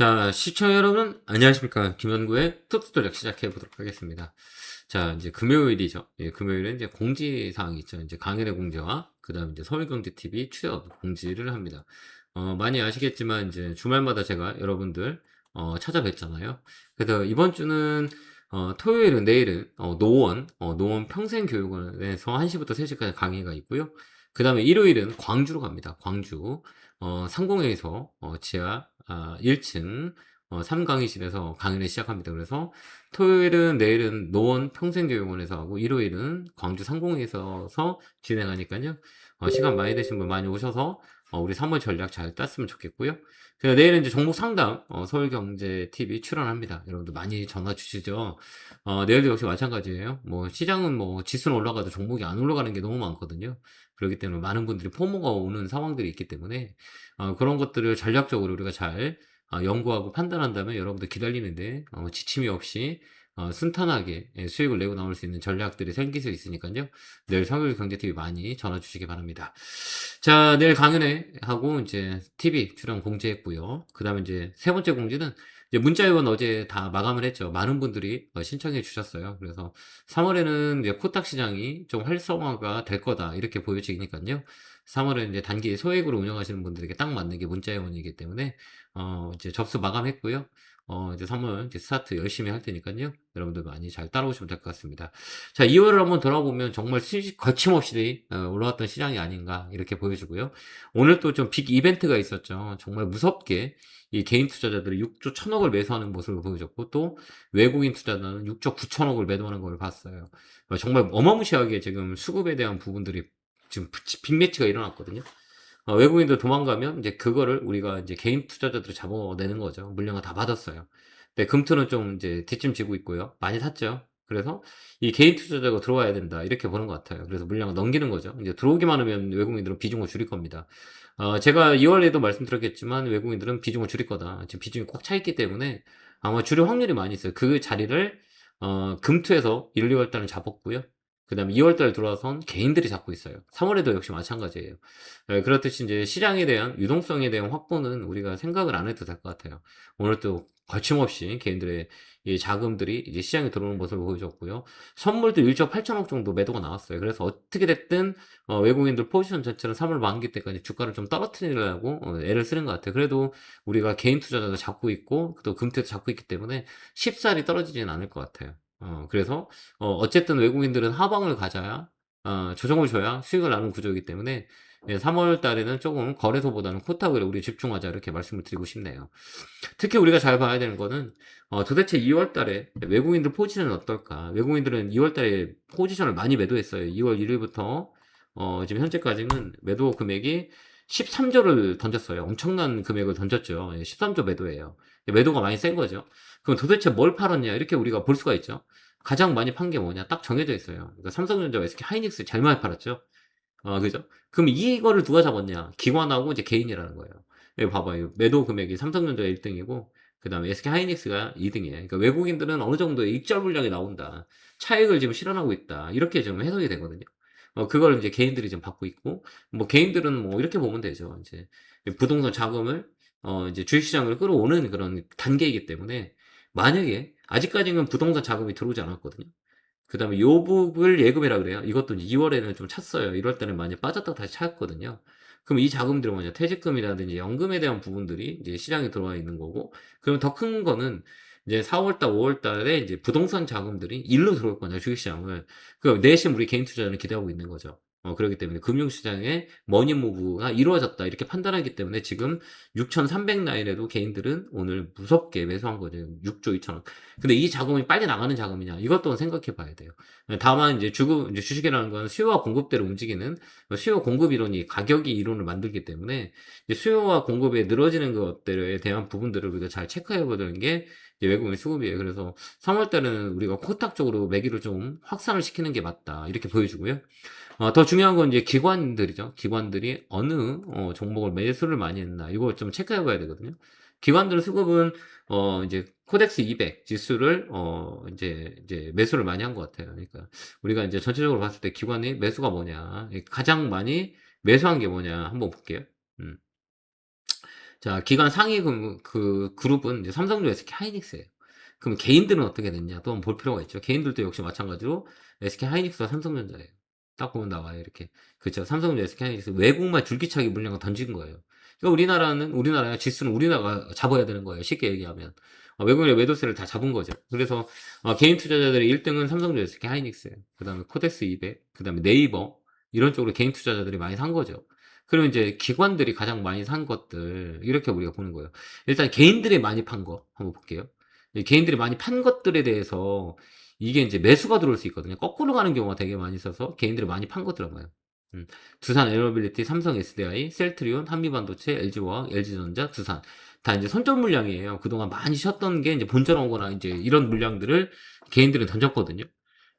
자, 시청자 여러분, 안녕하십니까. 김현구의 톡스토리 시작해 보도록 하겠습니다. 자, 이제 금요일이죠. 예, 금요일은 이제 공지사항이 있죠. 이제 강연의 공지와, 그 다음 이제 서울경제TV 출연 공지를 합니다. 많이 아시겠지만, 이제 주말마다 제가 여러분들, 찾아뵙잖아요. 그래서 이번 주는, 토요일은, 내일은, 노원 평생교육원에서 1시부터 3시까지 강의가 있고요. 그 다음에 일요일은 광주로 갑니다. 광주. 상공회에서 지하 1층 3강의실에서 강의를 시작합니다. 그래서 토요일은 내일은 노원 평생교육원에서 하고 일요일은 광주 상공회에서 진행하니까요. 시간 많이 되신 분 많이 오셔서 우리 3월 전략 잘 땄으면 좋겠고요. 그래서 내일은 이제 종목 상담 서울경제TV 출연합니다. 여러분들 많이 전화 주시죠. 내일도 역시 마찬가지예요. 뭐 시장은 뭐 지수는 올라가도 종목이 안 올라가는 게 너무 많거든요. 그렇기 때문에 많은 분들이 포모가 오는 상황들이 있기 때문에 그런 것들을 전략적으로 우리가 잘 연구하고 판단한다면 여러분들 기다리는데 지침이 없이 순탄하게 수익을 내고 나올 수 있는 전략들이 생길 수 있으니까요. 내일 서울경제TV 많이 전화 주시기 바랍니다. 자, 내일 강연회 하고 이제 TV 출연 공지했고요. 그 다음에 이제 세 번째 공지는 이제 문자회원 어제 다 마감을 했죠. 많은 분들이 신청해 주셨어요. 그래서 3월에는 이제 코딱 시장이 좀 활성화가 될 거다 이렇게 보여지니까요. 3월에 이제 단기 소액으로 운영하시는 분들에게 딱 맞는 게 문자회원이기 때문에 이제 접수 마감했고요. 이제 3월 이제 스타트 열심히 할 테니까요. 여러분들 많이 잘 따라오시면 될 것 같습니다. 자, 2월을 한번 돌아보면 정말 거침없이 올라갔던 시장이 아닌가 이렇게 보여지고요. 오늘 또 좀 빅 이벤트가 있었죠. 정말 무섭게 이 개인 투자자들이 6조 1천억을 매수하는 모습을 보여줬고 또 외국인 투자자는 6조 9천억을 매도하는 걸 봤어요. 정말 어마무시하게 지금 수급에 대한 부분들이 지금 빅매치가 일어났거든요. 외국인들 도망가면 이제 그거를 우리가 이제 개인 투자자들이 잡아내는 거죠. 물량을 다 받았어요. 근데 금투는 좀 이제 뒷짐지고 있고요. 많이 샀죠. 그래서 이 개인 투자자가 들어와야 된다. 이렇게 보는 것 같아요. 그래서 물량을 넘기는 거죠. 이제 들어오기만 하면 외국인들은 비중을 줄일 겁니다. 제가 2월에도 말씀드렸겠지만 외국인들은 비중을 줄일 거다. 지금 비중이 꽉 차 있기 때문에 아마 줄일 확률이 많이 있어요. 그 자리를 금투에서 1, 2월 달은 잡았고요. 그 다음에 2월 달 들어와선 개인들이 잡고 있어요. 3월에도 역시 마찬가지예요. 그렇듯이 이제 시장에 대한 유동성에 대한 확보는 우리가 생각을 안 해도 될 것 같아요. 오늘 또 거침없이 개인들의 이 자금들이 이제 시장에 들어오는 모습을 보여줬고요. 선물도 1조 8천억 정도 매도가 나왔어요. 그래서 어떻게 됐든 외국인들 포지션 자체는 3월 만기 때까지 주가를 좀 떨어뜨리려고 애를 쓰는 것 같아요. 그래도 우리가 개인 투자자도 잡고 있고 또 금태도 잡고 있기 때문에 쉽사리 떨어지지는 않을 것 같아요. 그래서 어쨌든 외국인들은 하방을 가져야 조정을 줘야 수익을 나는 구조이기 때문에 3월 달에는 조금 거래소보다는 코타그에 우리 집중하자 이렇게 말씀을 드리고 싶네요. 특히 우리가 잘 봐야 되는 거는 도대체 2월 달에 외국인들 포지션은 어떨까? 외국인들은 2월 달에 포지션을 많이 매도했어요. 2월 1일부터 지금 현재까지는 매도 금액이 13조를 던졌어요. 엄청난 금액을 던졌죠. 13조 매도예요. 매도가 많이 센 거죠. 그럼 도대체 뭘 팔았냐? 이렇게 우리가 볼 수가 있죠. 가장 많이 판 게 뭐냐? 딱 정해져 있어요. 그러니까 삼성전자와 SK 하이닉스 제일 많이 팔았죠. 그죠? 그럼 이거를 누가 잡았냐? 기관하고 이제 개인이라는 거예요. 여기 봐봐요. 매도 금액이 삼성전자가 1등이고, 그 다음에 SK 하이닉스가 2등이에요. 그러니까 외국인들은 어느 정도의 익절 물량이 나온다. 차익을 지금 실현하고 있다. 이렇게 좀 해석이 되거든요. 그걸 이제 개인들이 좀 받고 있고, 뭐 개인들은 뭐 이렇게 보면 되죠. 이제 부동산 자금을, 이제 주식시장을 끌어오는 그런 단계이기 때문에, 만약에, 아직까지는 부동산 자금이 들어오지 않았거든요. 그 다음에 요북을 예금이라 그래요. 이것도 2월에는 좀 찼어요. 1월 달에 많이 빠졌다가 다시 찾았거든요. 그럼 이 자금들은 뭐냐? 퇴직금이라든지 연금에 대한 부분들이 이제 시장에 들어와 있는 거고, 그럼 더 큰 거는 이제 4월 달, 5월 달에 이제 부동산 자금들이 일로 들어올 거냐, 주식시장을. 그 내심 우리 개인 투자자는 기대하고 있는 거죠. 그렇기 때문에 금융시장에 머니무브가 이루어졌다. 이렇게 판단하기 때문에 지금 6,300 라인에도 개인들은 오늘 무섭게 매수한 거죠. 6조 2천억. 근데 이 자금이 빨리 나가는 자금이냐? 이것 도 생각해 봐야 돼요. 다만 이제 이제 주식이라는 건 수요와 공급대로 움직이는 수요 공급 이론이 가격이 이론을 만들기 때문에 이제 수요와 공급에 늘어지는 것들에 대한 부분들을 우리가 잘 체크해 보는 게 이제 외국인 수급이에요. 그래서 3월 달에는 우리가 코탁 적으로 매기를 좀 확산을 시키는 게 맞다. 이렇게 보여주고요. 더 중요한 건 이제 기관들이죠. 기관들이 어느 종목을 매수를 많이 했나 이거 좀 체크해 봐야 되거든요. 기관들 수급은 이제 코덱스 200 지수를 이제 매수를 많이 한 것 같아요. 그러니까 우리가 이제 전체적으로 봤을 때 기관이 매수가 뭐냐, 가장 많이 매수한 게 뭐냐 한번 볼게요. 음. 자, 기관 상위 그룹은 이제 삼성전자, SK 하이닉스예요. 그럼 개인들은 어떻게 됐냐? 또 한번 볼 필요가 있죠. 개인들도 역시 마찬가지로 SK 하이닉스와 삼성전자예요. 딱 보면 나와요, 이렇게. 그쵸. 삼성전자, SK 하이닉스 외국만 줄기차게 물량을 던진 거예요. 그러니까 우리나라 지수는 우리나라가 잡아야 되는 거예요. 쉽게 얘기하면. 외국인의 매도세를 다 잡은 거죠. 그래서 개인 투자자들의 1등은 삼성전자, SK 하이닉스예요. 그 다음에 코덱스 200, 그 다음에 네이버 이런 쪽으로 개인 투자자들이 많이 산 거죠. 그러면 이제 기관들이 가장 많이 산 것들 이렇게 우리가 보는 거예요. 일단 개인들이 많이 판 거 한번 볼게요. 개인들이 많이 판 것들에 대해서 이게 이제 매수가 들어올 수 있거든요. 거꾸로 가는 경우가 되게 많이 있어서 개인들이 많이 판 거 들어가요. 두산 에너빌리티, 삼성 SDI, 셀트리온, 한미반도체, LG화학, LG전자, 두산 다 이제 선점 물량이에요. 그동안 많이 쉬었던 게 이제 본전 오거나 이제 이런 물량들을 개인들은 던졌거든요.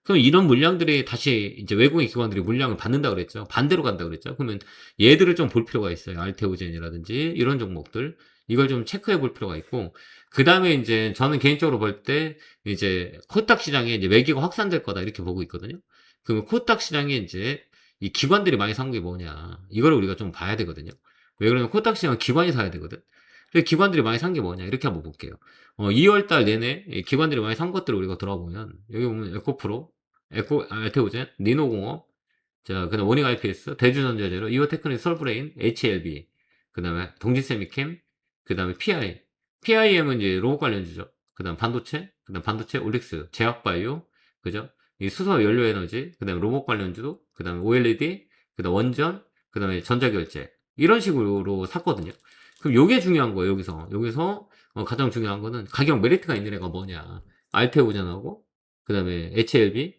그럼 이런 물량들이 다시 이제 외국인 기관들이 물량을 받는다 그랬죠. 반대로 간다 그랬죠. 그러면 얘들을 좀 볼 필요가 있어요. 알테오젠이라든지 이런 종목들. 이걸 좀 체크해 볼 필요가 있고, 그 다음에 이제 저는 개인적으로 볼 때 이제 코스닥 시장에 이제 매기가 확산될 거다 이렇게 보고 있거든요. 그러면 코스닥 시장에 이제 이 기관들이 많이 산 게 뭐냐. 이걸 우리가 좀 봐야 되거든요. 왜 그러냐면 코스닥 시장은 기관이 사야 되거든. 근데 기관들이 많이 산 게 뭐냐. 이렇게 한번 볼게요. 2월 달 내내 기관들이 많이 산 것들을 우리가 돌아보면 여기 보면 에코프로, 알테오젠, 니노공업, 자, 그다음 워닝 IPS, 대주전자재료, 이오테크닉, 설브레인, HLB, 그다음에 동지세미캠, 그다음에 PI. PIM은 이제 로봇 관련주죠. 그다음 반도체, 올릭스, 제약바이오, 그죠? 이 수소 연료 에너지, 그다음에 로봇 관련주, 그다음에 OLED, 그다음 원전, 그다음에 전자결제. 이런 식으로 샀거든요. 그럼 요게 중요한 거예요, 여기서 가장 중요한 거는 가격 메리트가 있는 애가 뭐냐. 알테오젠하고, 그다음에 HLB,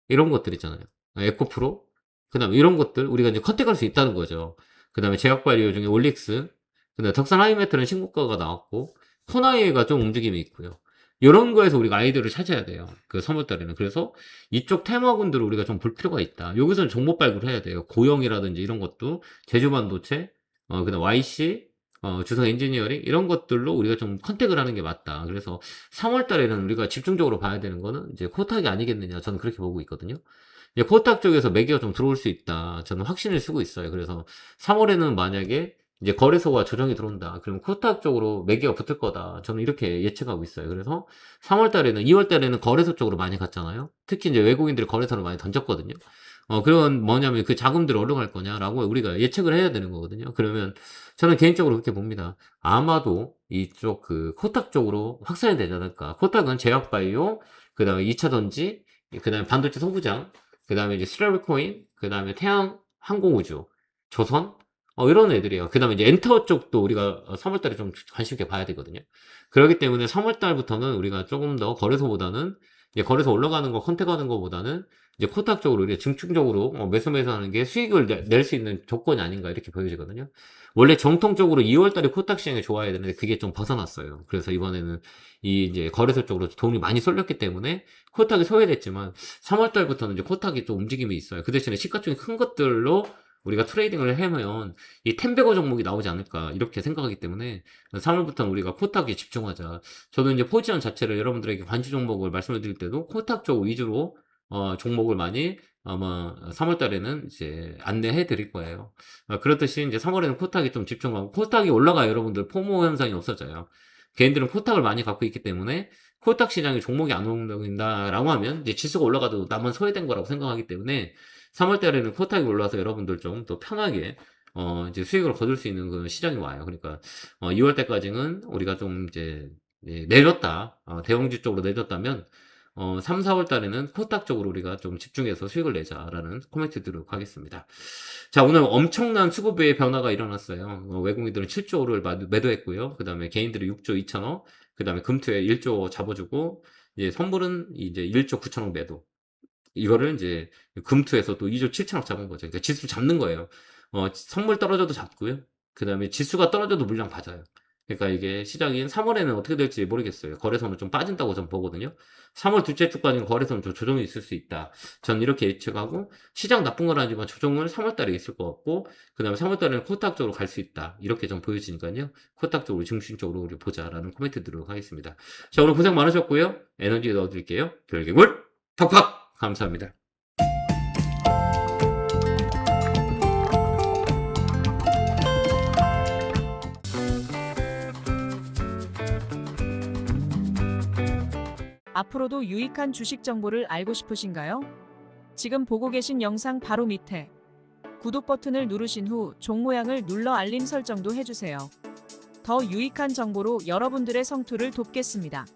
이런 것들 있잖아요. 에코프로, 그 다음에 이런 것들 우리가 이제 컨택할 수 있다는 거죠. 그 다음에 제약바이오 중에 올릭스, 그 다음에 덕산 하이메트는 신고가가 나왔고, 코나이가 좀 움직임이 있고요. 이런 거에서 우리가 아이디어를 찾아야 돼요. 그 3월달에는. 그래서 이쪽 테마군들을 우리가 좀 볼 필요가 있다. 여기서는 종목 발굴을 해야 돼요. 고영이라든지 이런 것도, 제주반도체, 그 다음 YC, 주성 엔지니어링, 이런 것들로 우리가 좀 컨택을 하는 게 맞다. 그래서 3월달에는 우리가 집중적으로 봐야 되는 거는 이제 코탁이 아니겠느냐. 저는 그렇게 보고 있거든요. 이제 코스닥 쪽에서 매기가 좀 들어올 수 있다. 저는 확신을 쓰고 있어요. 그래서 3월에는 만약에 이제 거래소가 조정이 들어온다. 그럼 코스닥 쪽으로 매기가 붙을 거다. 저는 이렇게 예측하고 있어요. 그래서 3월 달에는, 2월 달에는 거래소 쪽으로 많이 갔잖아요. 특히 이제 외국인들이 거래소를 많이 던졌거든요. 그런 뭐냐면 그 자금들을 어디로 갈 거냐라고 우리가 예측을 해야 되는 거거든요. 그러면 저는 개인적으로 그렇게 봅니다. 아마도 이쪽 그 코스닥 쪽으로 확산이 되지 않을까. 코스닥은 제약바이오, 그 다음에 2차전지, 그 다음에 반도체 소부장, 그 다음에 이제 스라블코인, 그 다음에 태양 항공우주, 조선, 이런 애들이에요. 그 다음에 이제 엔터 쪽도 우리가 3월달에 좀 관심 있게 봐야 되거든요. 그렇기 때문에 3월달부터는 우리가 조금 더 거래소보다는, 이제 거래소 올라가는 거, 컨택하는 거보다는 이제 코스닥 쪽으로 우리가 중증적으로 매수 하는 게 수익을 낼 수 있는 조건이 아닌가 이렇게 보여지거든요. 원래 정통적으로 2월달에 코스닥 시장이 좋아야 되는데 그게 좀 벗어났어요. 그래서 이번에는 이 이제 거래소 쪽으로 돈이 많이 쏠렸기 때문에 코스닥이 소외됐지만 3월달부터는 이제 코스닥이 또 움직임이 있어요. 그 대신에 시가총이 큰 것들로 우리가 트레이딩을 하면 이 텐베거 종목이 나오지 않을까 이렇게 생각하기 때문에 3월부터는 우리가 코스닥에 집중하자. 저도 이제 포지션 자체를 여러분들에게 관심 종목을 말씀을 드릴 때도 코스닥 쪽 위주로 종목을 많이 아마 3월 달에는 이제 안내해 드릴 거예요. 그렇듯이 이제 3월에는 코스닥이 좀 집중하고 코스닥이 올라가야 여러분들 포모 현상이 없어져요. 개인들은 코스닥을 많이 갖고 있기 때문에 코스닥 시장에 종목이 안 오른다라고 하면 이제 지수가 올라가도 나만 소외된 거라고 생각하기 때문에 3월 달에는 코스닥이 올라와서 여러분들 좀 더 편하게 이제 수익을 거둘 수 있는 그런 시장이 와요. 그러니까 2월 때까지는 우리가 좀 이제 내렸다 대형주 쪽으로 내렸다면 3, 4월 달에는 코스닥 쪽으로 우리가 좀 집중해서 수익을 내자라는 코멘트 드리도록 하겠습니다. 자, 오늘 엄청난 수급의 변화가 일어났어요. 외국인들은 7조를 매도했고요. 그 다음에 개인들이 6조 2천억, 그 다음에 금투에 1조 잡아주고, 이제 선물은 이제 1조 9천억 매도. 이거를 이제 금투에서 또 2조 7천억 잡은 거죠. 그러니까 지수 잡는 거예요. 선물 떨어져도 잡고요. 그 다음에 지수가 떨어져도 물량 받아요. 그러니까 이게 시장이 3월에는 어떻게 될지 모르겠어요. 거래소는 좀 빠진다고 전 보거든요. 3월 둘째 주까지는 거래소는 좀 조정이 있을 수 있다. 전 이렇게 예측하고 시장 나쁜 건 아니지만 조정은 3월 달에 있을 것 같고 그 다음에 3월 달에는 코스닥 쪽으로 갈 수 있다. 이렇게 좀 보여지니까요. 코스닥 쪽으로 중심적으로 우리 보자라는 코멘트 드리도록 하겠습니다. 자, 오늘 고생 많으셨고요. 에너지 넣어드릴게요. 결계물 팍팍! 감사합니다. 앞으로도 유익한 주식 정보를 알고 싶으신가요? 지금 보고 계신 영상 바로 밑에 구독 버튼을 누르신 후 종 모양을 눌러 알림 설정도 해주세요. 더 유익한 정보로 여러분들의 성투를 돕겠습니다.